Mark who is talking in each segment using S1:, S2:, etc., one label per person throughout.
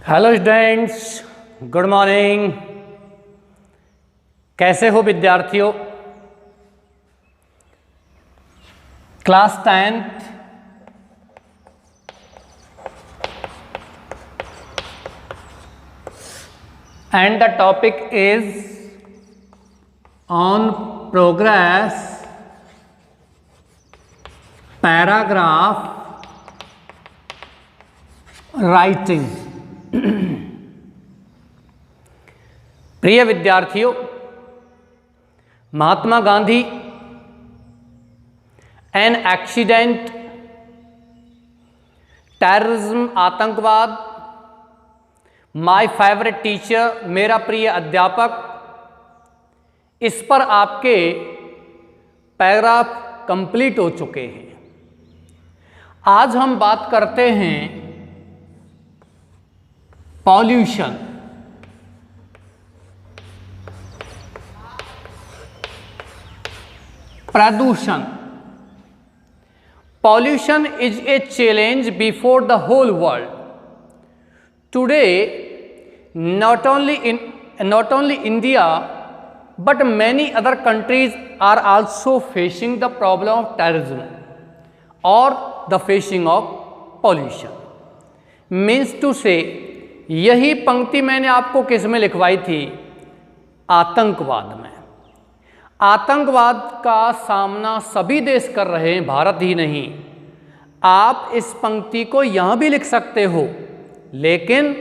S1: Hello students, good morning. कैसे हो विद्यार्थियों? Class 10th and the topic is on progress paragraph writing। प्रिय विद्यार्थियों, Mahatma Gandhi, an accident, terrorism, आतंकवाद, माय फेवरेट टीचर, मेरा प्रिय अध्यापक, इस पर आपके पैराग्राफ कंप्लीट हो चुके हैं। आज हम बात करते हैं पॉल्यूशन। प्रदूषण। Pollution is a challenge before the whole world. Today, not only India, but many other countries are also facing the problem of terrorism or the facing of pollution. Means to say, यही पंक्ति मैंने आपको किस में लिखवाई थी? आतंकवाद में। आतंकवाद का सामना सभी देश कर रहे हैं, भारत ही नहीं। आप इस पंक्ति को यहां भी लिख सकते हो, लेकिन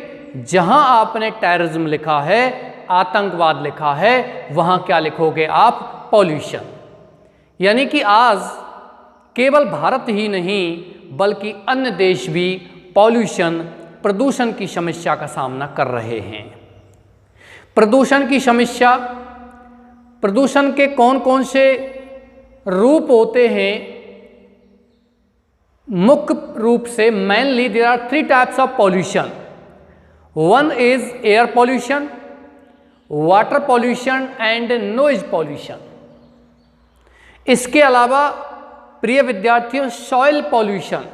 S1: जहां आपने टेररिज्म लिखा है, आतंकवाद लिखा है, वहां क्या लिखोगे आप? पॉल्यूशन। यानी कि आज केवल भारत ही नहीं बल्कि अन्य देश भी पॉल्यूशन, प्रदूषण की समस्या का सामना कर रहे हैं। प्रदूषण की समस्या, प्रदूषण के कौन कौन से रूप होते हैं? मुख्य रूप से mainly there are 3 types of pollution. One is air pollution, water pollution and noise pollution. इसके अलावा प्रिय विद्यार्थियों, सॉइल पॉल्यूशन,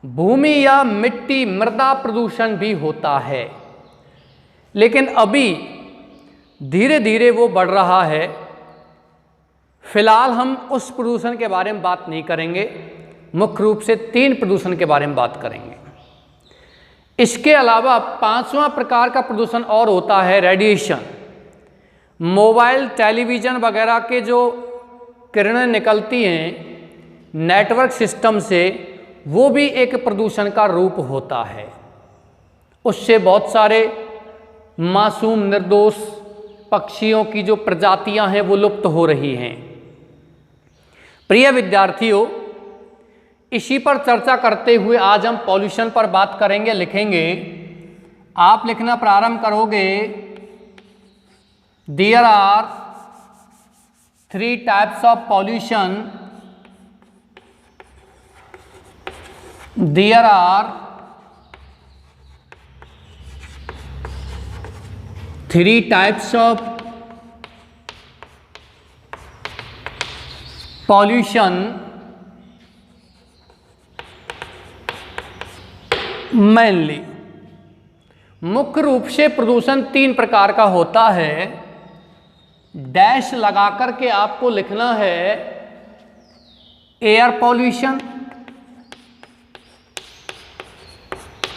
S1: भूमि या मिट्टी, मृदा प्रदूषण भी होता है। लेकिन अभी धीरे धीरे वो बढ़ रहा है। फिलहाल हम उस प्रदूषण के बारे में बात नहीं करेंगे, मुख्य रूप से 3 प्रदूषण के बारे में बात करेंगे। इसके अलावा 5वां प्रकार का प्रदूषण और होता है रेडिएशन। मोबाइल, टेलीविज़न वगैरह के जो किरणें निकलती हैं नेटवर्क सिस्टम से, वो भी एक प्रदूषण का रूप होता है। उससे बहुत सारे मासूम, निर्दोष पक्षियों की जो प्रजातियां हैं वो लुप्त हो रही हैं। प्रिय विद्यार्थियों, इसी पर चर्चा करते हुए आज हम पॉल्यूशन पर बात करेंगे, लिखेंगे। आप लिखना प्रारंभ करोगे, there are 3 types of pollution. There are 3 types of pollution mainly. मुख्य रूप से प्रदूषण 3 प्रकार का होता है। डैश लगा करके आपको लिखना है एयर पॉल्यूशन,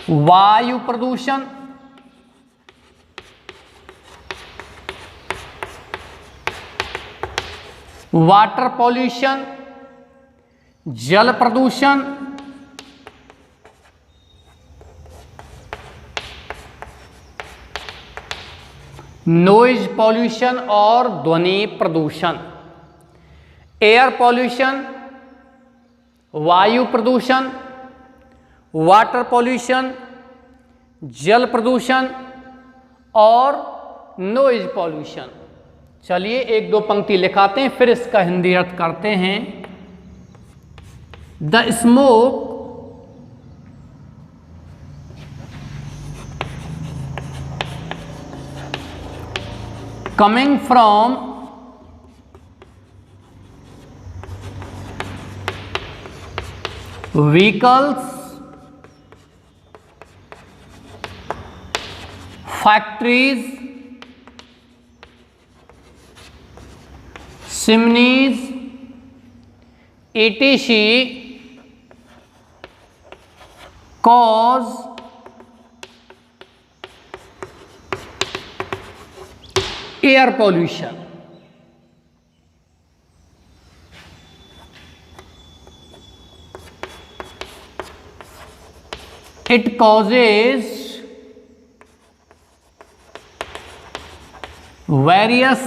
S1: वायु प्रदूषण, वाटर पॉल्यूशन, जल प्रदूषण, नॉइज पॉल्यूशन और ध्वनि प्रदूषण। एयर पॉल्यूशन, वायु प्रदूषण, वाटर पॉल्यूशन, जल प्रदूषण और नॉइज पॉल्यूशन। चलिए 1-2 पंक्ति लिखाते हैं, फिर इसका हिंदी अर्थ करते हैं। The smoke coming from vehicles factories, chimneys, etc. cause air pollution. It causes various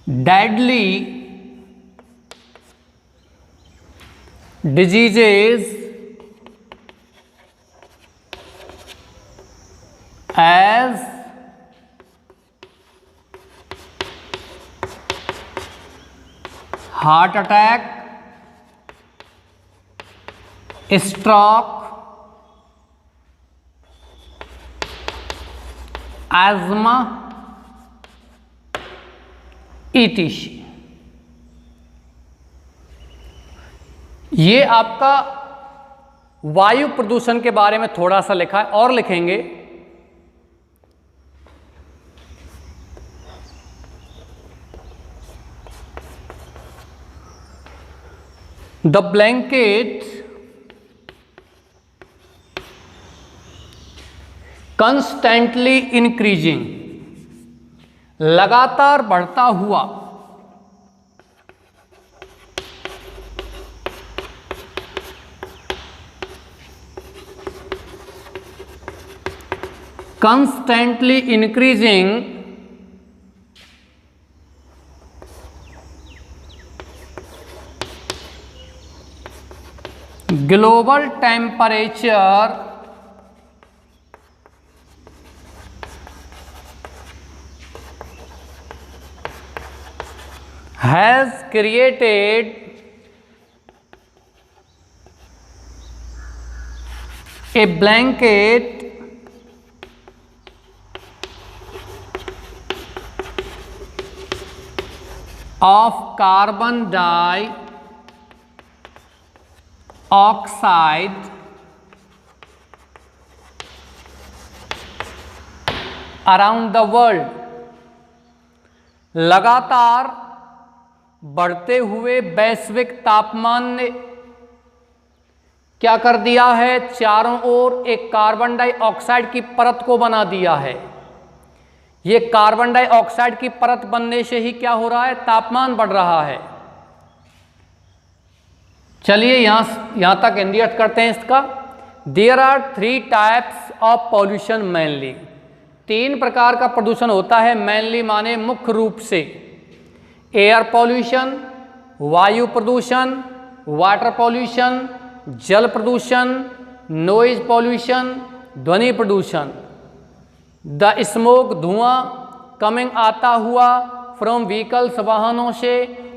S1: deadly diseases as heart attack, stroke, asthma, etc. ये आपका वायु प्रदूषण के बारे में थोड़ा सा लिखा है, और लिखेंगे द ब्लैंकेट कंस्टेंटली इंक्रीजिंग, लगातार बढ़ता हुआ constantly increasing global temperature has created a blanket of carbon dioxide around the world. लगातार बढ़ते हुए वैश्विक तापमान ने क्या कर दिया है, चारों ओर एक कार्बन डाइऑक्साइड की परत को बना दिया है। ये कार्बन डाइऑक्साइड की परत बनने से ही क्या हो रहा है, तापमान बढ़ रहा है। चलिए यहां तक हिंदी अर्थ करते हैं इसका। There are 3 types of pollution mainly, 3 प्रकार का प्रदूषण होता है। मेनली माने मुख्य रूप से एयर पॉल्यूशन, वायु प्रदूषण, वाटर पॉल्यूशन, जल प्रदूषण, नॉइज पॉल्यूशन, ध्वनि प्रदूषण। द स्मोक, धुआं, कमिंग आता हुआ फ्रॉम व्हीकल्स, वाहनों से,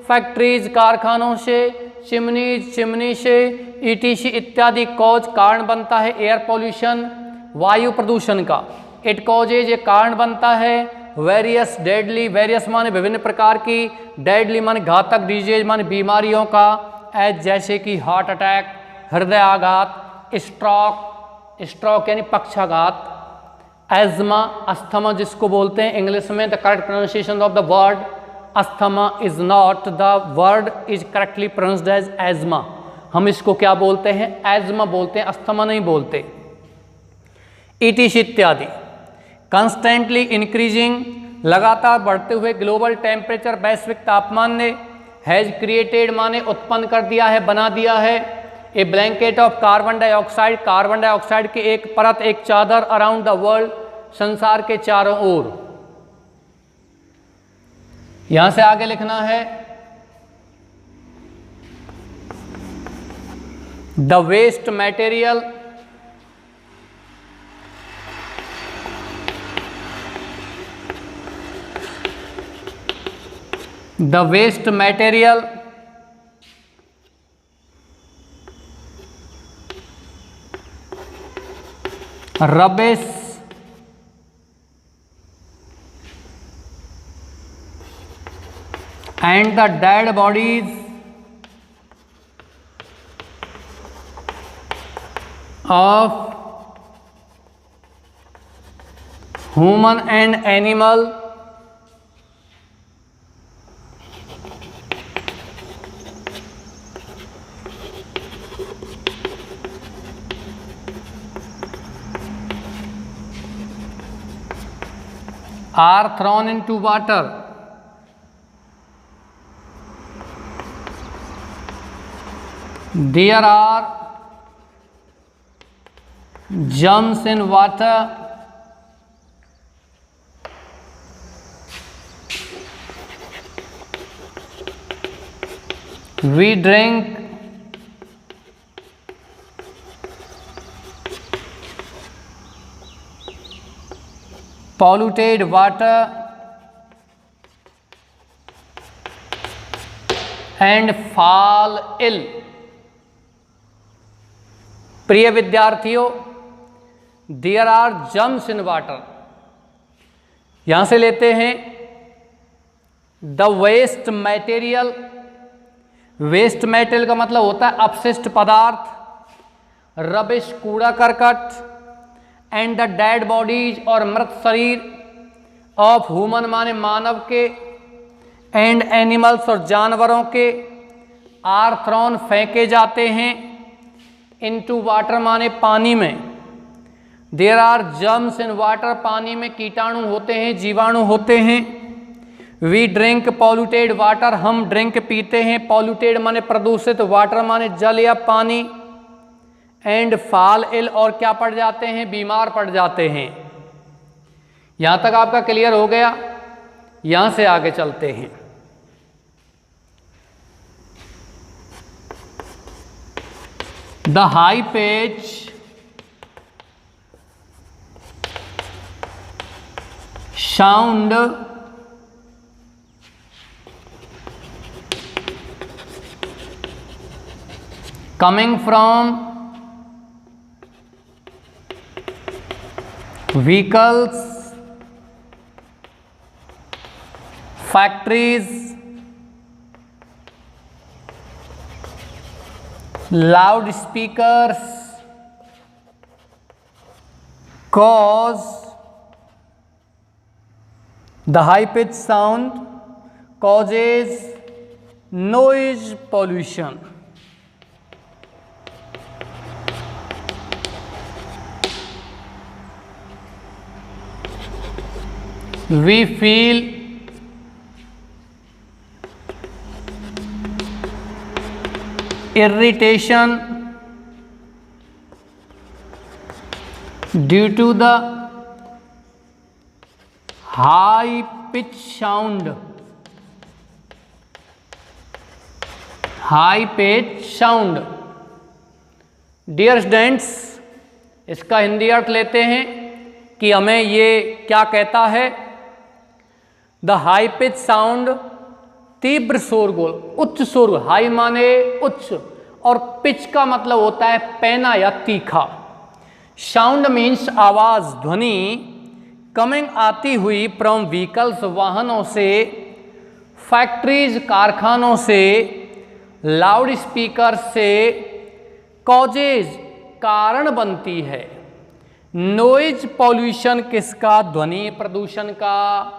S1: फैक्ट्रीज, कारखानों से, चिमनीज, चिमनी से, ईटीसी इत्यादि कॉज, कारण बनता है एयर पॉल्यूशन, वायु प्रदूषण का। इट कॉजेज, ये कारण बनता है वेरियस डेडली, वेरियस माने विभिन्न प्रकार की, डेडली माने घातक, डिजीज माने बीमारियों का, एज जैसे कि हार्ट अटैक, हृदय आघात, स्ट्रोक यानी पक्षाघात, एज्मा, अस्थमा जिसको बोलते हैं इंग्लिश में। The correct pronunciation of the word asthma is not, the word is correctly pronounced as asma. हम इसको क्या बोलते हैं, एज्मा बोलते हैं, अस्थमा नहीं बोलते। ईटीसी इत्यादि। कंस्टेंटली इंक्रीजिंग, लगातार बढ़ते हुए, ग्लोबल टेम्परेचर, वैश्विक तापमान ने, हैज क्रिएटेड माने उत्पन्न कर दिया है, बना दिया है, a blanket of carbon dioxide, carbon dioxide की एक परत, एक चादर, अराउंड द वर्ल्ड, संसार के चारों ओर। यहां से आगे लिखना है the waste material rubbish and the dead bodies of human and animal, are thrown into water. There are germs in water. We drink polluted water and fall ill. प्रिय विद्यार्थियों, there are germs in water, यहां से लेते हैं the waste material. Waste material का मतलब होता है अपशिष्ट पदार्थ, रबिश कूड़ा करकट, एंड द डेड बॉडीज और मृत शरीर ऑफ ह्यूमन माने मानव के, एंड एनिमल्स और जानवरों के, आर थ्रोन फेंके जाते हैं, इनटू वाटर माने पानी में, there are germs in water पानी में कीटाणु होते हैं, जीवाणु होते हैं, वी ड्रिंक पॉल्यूटेड वाटर हम ड्रिंक पीते हैं, पॉल्यूटेड माने प्रदूषित, वाटर माने जल या पानी, एंड फाल इल और क्या पड़ जाते हैं, बीमार पड़ जाते हैं। यहां तक आपका क्लियर हो गया। यहां से आगे चलते हैं। The high pitch sound coming from vehicles, factories, loudspeakers cause the high pitch sound causes noise pollution. We feel irritation due to the high pitch sound. High pitch sound. Dear students, इसका हिंदी अर्थ लेते हैं कि हमें ये क्या कहता है। The high pitch sound, तीव्र शोरगुल, उच्च शोरगुल, हाई माने उच्च और पिच का मतलब होता है पैना या तीखा। साउंड मीन्स आवाज, ध्वनि, कमिंग आती हुई फ्रॉम व्हीकल्स वाहनों से, फैक्ट्रीज कारखानों से, लाउड स्पीकर से, कॉजेज कारण बनती है। नॉइज पॉल्यूशन किसका, ध्वनि प्रदूषण का।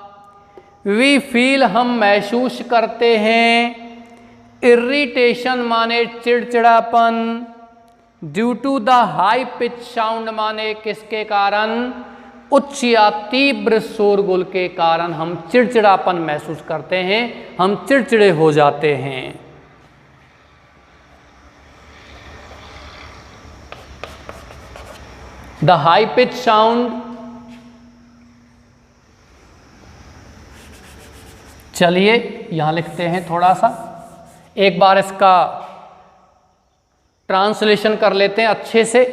S1: वी फील हम महसूस करते हैं, इरिटेशन माने चिड़चिड़ापन, due to the high pitch sound माने किसके कारण, उच्च या तीव्र शोरगुल के कारण हम चिड़चिड़ापन महसूस करते हैं, हम चिड़चिड़े हो जाते हैं। द हाई पिच साउंड, चलिए यहां लिखते हैं थोड़ा सा, एक बार इसका ट्रांसलेशन कर लेते हैं अच्छे से।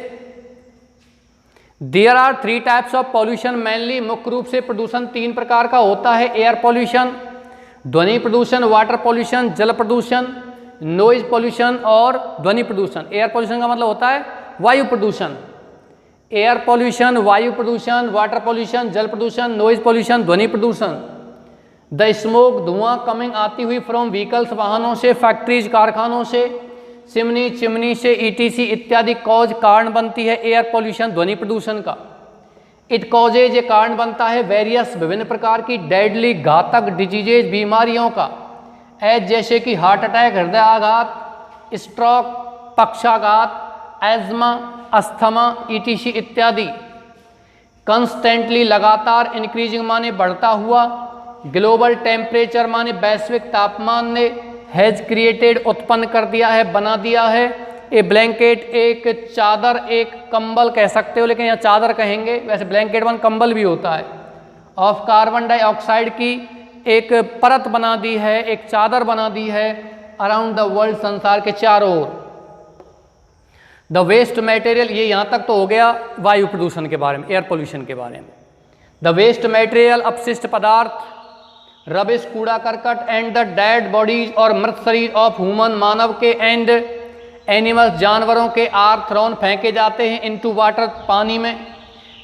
S1: There are 3 types of pollution mainly, मुख्य रूप से प्रदूषण 3 प्रकार का होता है। एयर पॉल्यूशन, ध्वनि प्रदूषण, वाटर पॉल्यूशन, जल प्रदूषण, नॉइज पॉल्यूशन और ध्वनि प्रदूषण। एयर पॉल्यूशन का मतलब होता है वायु प्रदूषण। एयर पॉल्यूशन, वायु प्रदूषण, वाटर पॉल्यूशन, जल प्रदूषण, नॉइज पॉल्यूशन, ध्वनि प्रदूषण। द स्मोक, धुआं, कमिंग आती हुई फ्रॉम व्हीकल्स वाहनों से, फैक्ट्रीज कारखानों से, चिमनी चिमनी से, ईटीसी इत्यादि कॉज कारण बनती है एयर पॉल्यूशन ध्वनि प्रदूषण का। इट कॉजेज ये कारण बनता है वेरियस विभिन्न प्रकार की डेडली घातक डिजीजेज बीमारियों का, एज जैसे कि हार्ट अटैक, हृदय आघात, स्ट्रोक, पक्षाघात, एज्मा, अस्थमा, ईटीसी इत्यादि। कंस्टेंटली लगातार, इंक्रीजिंग माने बढ़ता हुआ, ग्लोबल टेम्परेचर माने वैश्विक तापमान ने, हैज क्रिएटेड उत्पन्न कर दिया है, बना दिया है, ए ब्लैंकेट एक चादर, एक कंबल कह सकते हो लेकिन यहाँ चादर कहेंगे, वैसे ब्लैंकेट वन कंबल भी होता है, ऑफ कार्बन डाइऑक्साइड की एक परत बना दी है, एक चादर बना दी है अराउंड द वर्ल्ड, संसार के चारों ओर। द वेस्ट मटेरियल, ये यहाँ तक तो हो गया वायु प्रदूषण के बारे में, एयर पोल्यूशन के बारे में। द वेस्ट मटेरियल अपशिष्ट पदार्थ, रबिश कूड़ा करकट, एंड द डेड बॉडीज और मृत शरीर ऑफ ह्यूमन मानव के एंड एनिमल्स जानवरों के आर थ्रोन फेंके जाते हैं इनटू वाटर पानी में।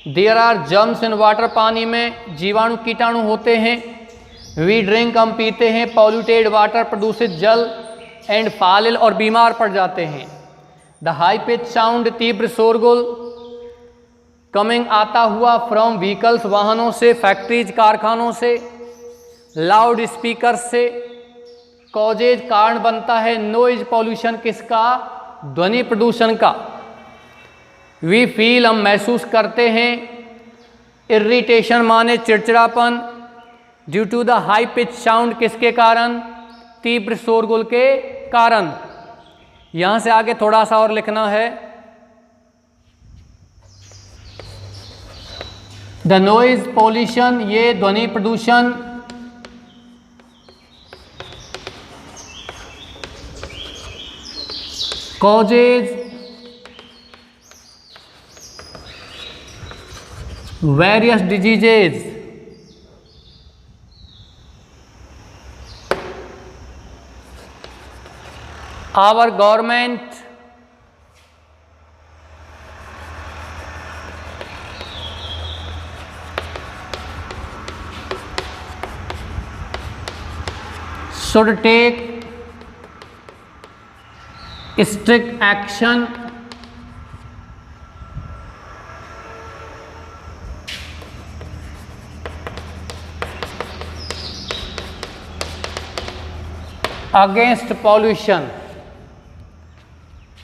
S1: There are germs in water, पानी में जीवाणु कीटाणु होते हैं। वी ड्रिंक, हम पीते हैं, पॉल्यूटेड वाटर, प्रदूषित जल, एंड फालिल और बीमार पड़ जाते हैं। द हाई पिच साउंड, तीव्र शोरगुल, कमिंग आता हुआ फ्रॉम व्हीकल्स, वाहनों से, फैक्ट्रीज कारखानों से, लाउड स्पीकर से, कॉजेज कारण बनता है, नॉइज पॉल्यूशन किसका, ध्वनि प्रदूषण का। वी फील, हम महसूस करते हैं, इरिटेशन माने चिड़चिड़ापन, due to the high pitch sound किसके कारण, तीव्र शोरगुल के कारण। यहां से आगे थोड़ा सा और लिखना है। द नॉइज पॉल्यूशन, ये ध्वनि प्रदूषण causes various diseases, our government should take strict action against pollution।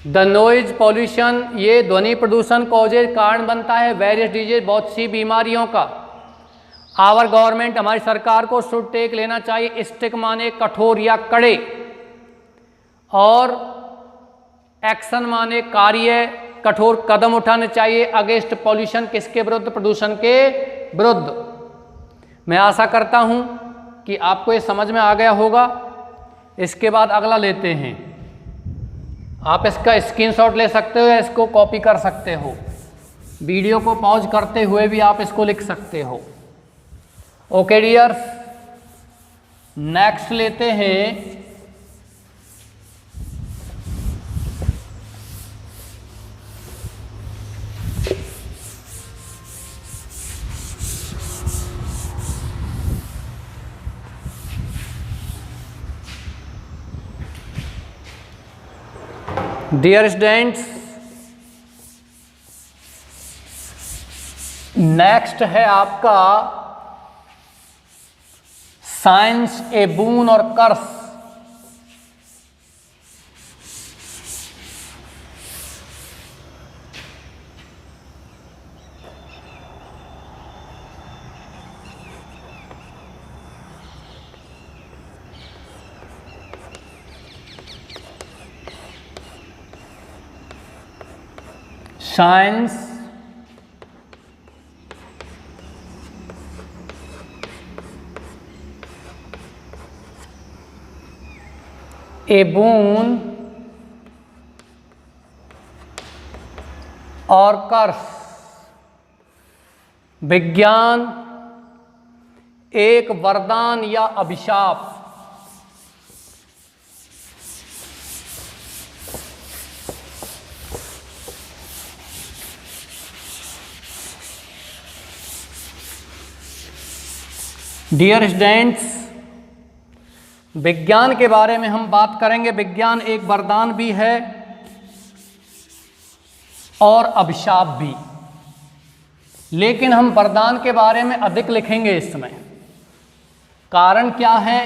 S1: The noise pollution, ये ध्वनि प्रदूषण कॉजेज कारण बनता है वेरियस डिजीज, बहुत सी बीमारियों का। आवर गवर्नमेंट, हमारी सरकार को शुड टेक लेना चाहिए, स्ट्रिक्ट माने कठोर या कड़े, और एक्शन माने कार्य, कठोर कदम उठाने चाहिए अगेंस्ट पॉल्यूशन, किसके विरुद्ध, प्रदूषण के विरुद्ध। मैं आशा करता हूं कि आपको ये समझ में आ गया होगा। इसके बाद अगला लेते हैं। आप इसका स्क्रीनशॉट ले सकते हो या इसको कॉपी कर सकते हो, वीडियो को पॉज करते हुए भी आप इसको लिख सकते हो। ओके डियर्स, नेक्स्ट लेते हैं डियर स्टूडेंट्स। नेक्स्ट है आपका साइंस ए बून और कर्स। साइंस ए बून और कर्स। विज्ञान एक वरदान या अभिशाप। डियर स्टूडेंट्स, विज्ञान के बारे में हम बात करेंगे। विज्ञान एक वरदान भी है और अभिशाप भी। लेकिन हम वरदान के बारे में अधिक लिखेंगे इस समय। कारण क्या है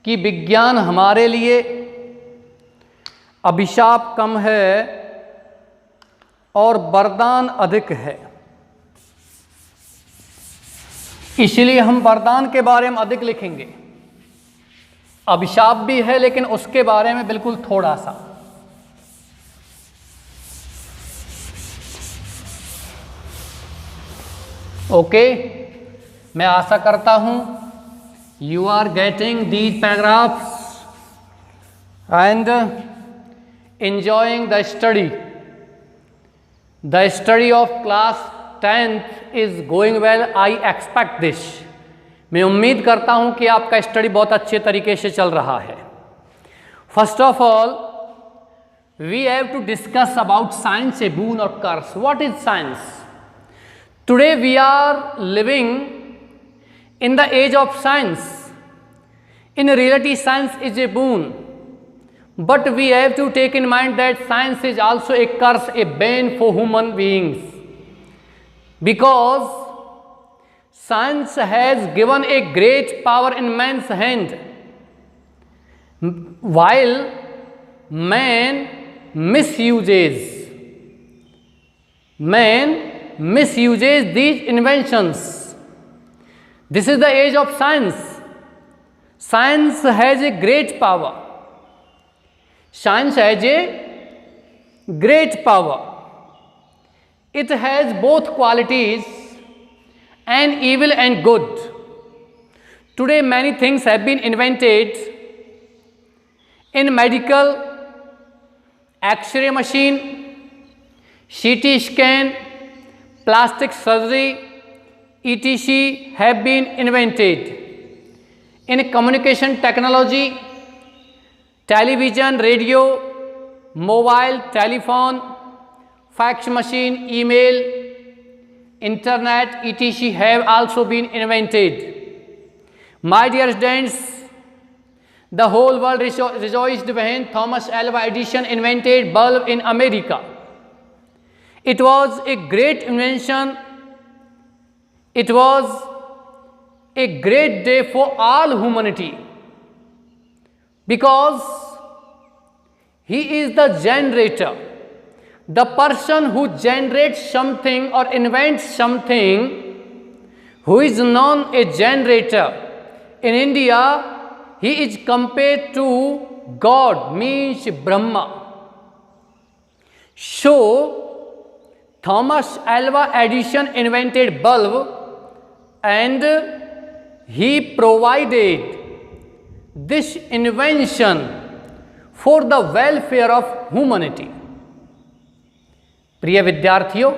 S1: कि विज्ञान हमारे लिए अभिशाप कम है और वरदान अधिक है, इसलिए हम वरदान के बारे में अधिक लिखेंगे। अभिशाप भी है लेकिन उसके बारे में बिल्कुल थोड़ा सा। ओके, मैं आशा करता हूं you are getting these paragraphs and enjoying the study of class 10th is going well. I expect this. मैं उम्मीद करता हूं कि आपका स्टडी बहुत अच्छे तरीके से चल रहा है। First of all we have to discuss about science, a boon or curse. What is science? Today we are living in the age of science. In reality, science is a boon. But we have to take in mind that science is also a curse, a bane for human beings. Because science has given a great power in man's hand, while man misuses these inventions. This is the age of science. Science has a great power. Science has a great power. It has both qualities and evil and good. Today many things have been invented in medical, X-ray machine, CT scan, plastic surgery, etc. have been invented. In communication technology, television, radio, mobile, telephone, fax machine, email, internet, etc. have also been invented. My dear students, the whole world rejoiced when Thomas Alva Edison invented bulb in America. It was a great invention. It was a great day for all humanity, because he is the generator, the person who generates something or invents something, who is known a generator. In India, he is compared to God, means Brahma. So Thomas Alva Edison invented bulb and he provided this invention for the welfare of humanity. प्रिय विद्यार्थियों,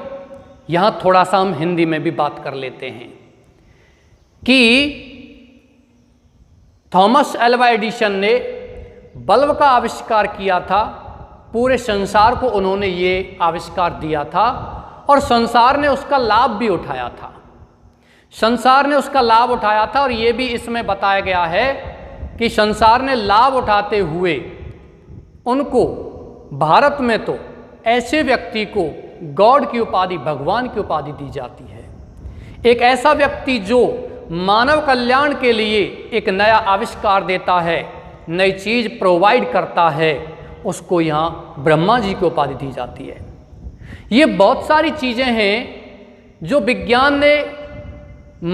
S1: यहाँ थोड़ा सा हम हिंदी में भी बात कर लेते हैं कि थॉमस एल्वा एडिसन ने बल्ब का आविष्कार किया था। पूरे संसार को उन्होंने ये आविष्कार दिया था और संसार ने उसका लाभ भी उठाया था। संसार ने उसका लाभ उठाया था और ये भी इसमें बताया गया है कि संसार ने लाभ उठाते हुए उनको भारत में तो ऐसे व्यक्ति को गॉड की उपाधि, भगवान की उपाधि दी जाती है। एक ऐसा व्यक्ति जो मानव कल्याण के लिए एक नया आविष्कार देता है, नई चीज प्रोवाइड करता है, उसको यहाँ ब्रह्मा जी की उपाधि दी जाती है। ये बहुत सारी चीजें हैं जो विज्ञान ने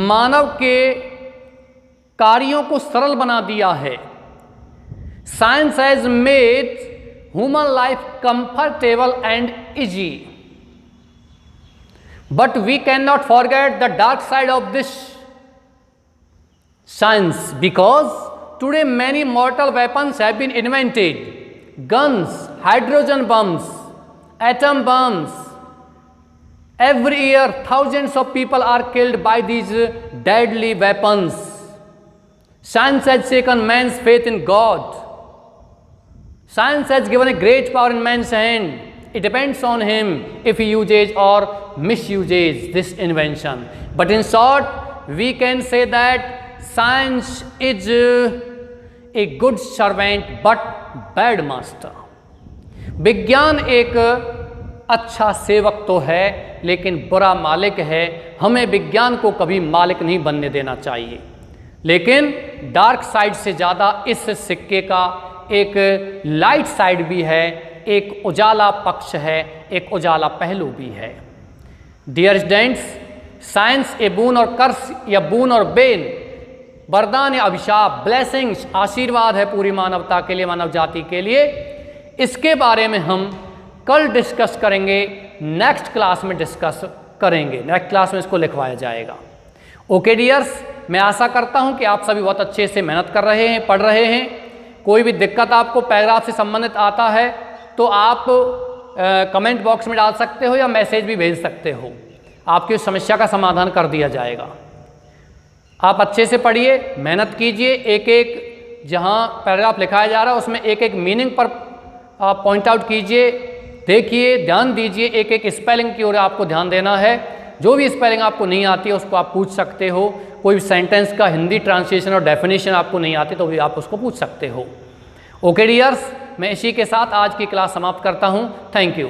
S1: मानव के कार्यों को सरल बना दिया है। Science has made human life comfortable and easy, but we can not forget the dark side of this science, because today many mortal weapons have been invented, guns, hydrogen bombs, atom bombs. Every year thousands of people are killed by these deadly weapons. Science has shaken man's faith in God. Science has given a great power in man's hand. It depends on him if he uses or misuses this invention. But in short, we can say that science is a good servant but bad master. विज्ञान एक अच्छा सेवक तो है लेकिन बुरा मालिक है। हमें विज्ञान को कभी मालिक नहीं बनने देना चाहिए। लेकिन डार्क साइड से ज़्यादा इस सिक्के का एक लाइट साइड भी है, एक उजाला पक्ष है, एक उजाला पहलू भी है। डियर स्टूडेंट्स, साइंस ए बून और कर्स या बून और बेन, वरदान या अभिशाप, ब्लेसिंग्स आशीर्वाद है पूरी मानवता के लिए, मानव जाति के लिए। इसके बारे में हम कल डिस्कस करेंगे, नेक्स्ट क्लास में डिस्कस करेंगे, नेक्स्ट क्लास में इसको लिखवाया जाएगा। ओके डियर्स, मैं आशा करता हूं कि आप सभी बहुत अच्छे से मेहनत कर रहे हैं, पढ़ रहे हैं। कोई भी दिक्कत आपको पैराग्राफ से संबंधित आता है तो आप कमेंट बॉक्स में डाल सकते हो या मैसेज भी भेज सकते हो, आपकी उस समस्या का समाधान कर दिया जाएगा। आप अच्छे से पढ़िए, मेहनत कीजिए, एक एक जहां पैराग्राफ लिखाया जा रहा है उसमें एक एक मीनिंग पर आप पॉइंट आउट कीजिए, देखिए, ध्यान दीजिए, एक एक स्पेलिंग की ओर आपको ध्यान देना है। जो भी स्पेलिंग आपको नहीं आती है उसको आप पूछ सकते हो। कोई सेंटेंस का हिंदी ट्रांसलेशन और डेफिनेशन आपको नहीं आती तो भी आप उसको पूछ सकते हो। ओके डियर्स, मैं इसी के साथ आज की क्लास समाप्त करता हूँ। Thank you.